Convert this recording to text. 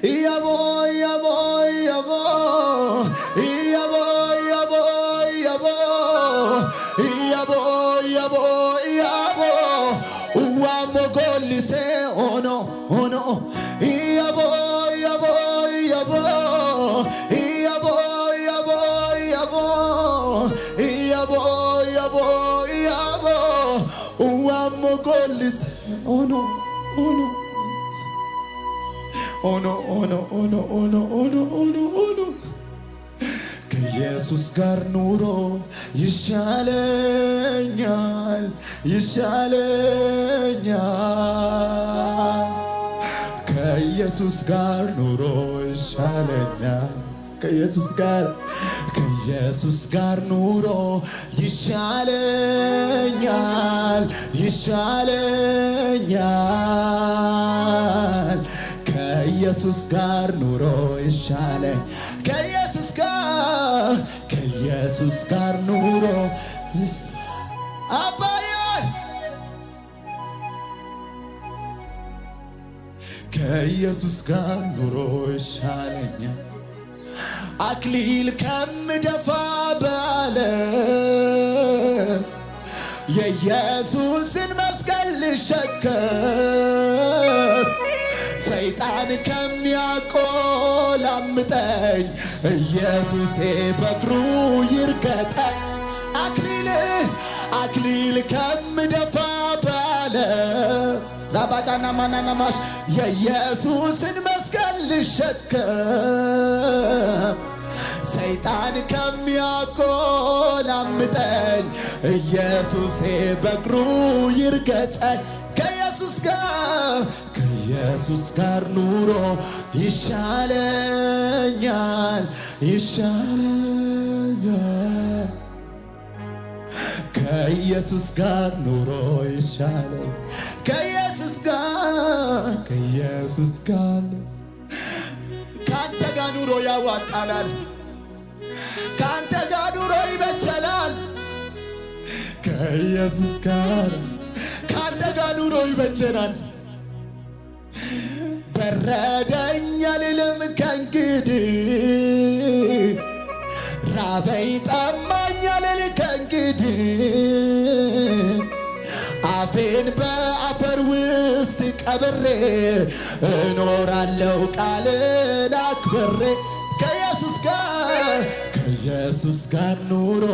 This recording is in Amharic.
yabo yabo yabo yabo yabo yabo yabo yabo yabo uamogolise ono ono yabo yabo yabo yabo yabo yabo yabo yabo yabo uamogolise ono ono ono ono ono ono ono ono ono ከኢየሱስ ጋር ኑሮ ይሻለኛል ይሻለኛል ከኢየሱስ ጋር ኑሮ ይሻለኛል ከኢየሱስ ጋር ኑሮ ይሻለኛል ይሻለኛል ከኢየሱስ ጋር ኑሮ ይሻለ ከኢየሱስ ጋር ኑሮ አባዬ ከኢየሱስ ጋር ኑሮ ይሻለኛል አክሊል ከምደፋ ባለ የኢየሱስን መስቀል ልሸከም ሰይጣን ከሚያቆላምጠኝ ኢየሱሴ በእግሩ ይርገጠኝ አክሊል ከምደፋ ባለ ራባዳና ማናናማሽ የኢየሱስን መስቀል ልሸከም ሰይጣን ከሚያቆላምጠኝ ኢየሱሴ በእግሩ ይርገጠኝ ከኢየሱስ ጋር ኑሮ ይሻለኛል ይሻለኛል ከኢየሱስ ጋር ኑሮ ይሻለኛል ከኢየሱስ ጋር ካንተ ጋር ኑሮ ያዋጣናል ካንተ ጋር ኑሮ ይበጀናል ከኢየሱስ ጋር ካንተ ጋር ኑሮ ይበጀናል በረደኝ አልልም ከእንግዲህ ራበኝ ጠማኝ አልልም ከእንግዲህ አፌን በአፈር ውስጥ ቀብሬ እኖራለሁ ቃልን አክብሬ ከኢየሱስ ጋር ኑሮ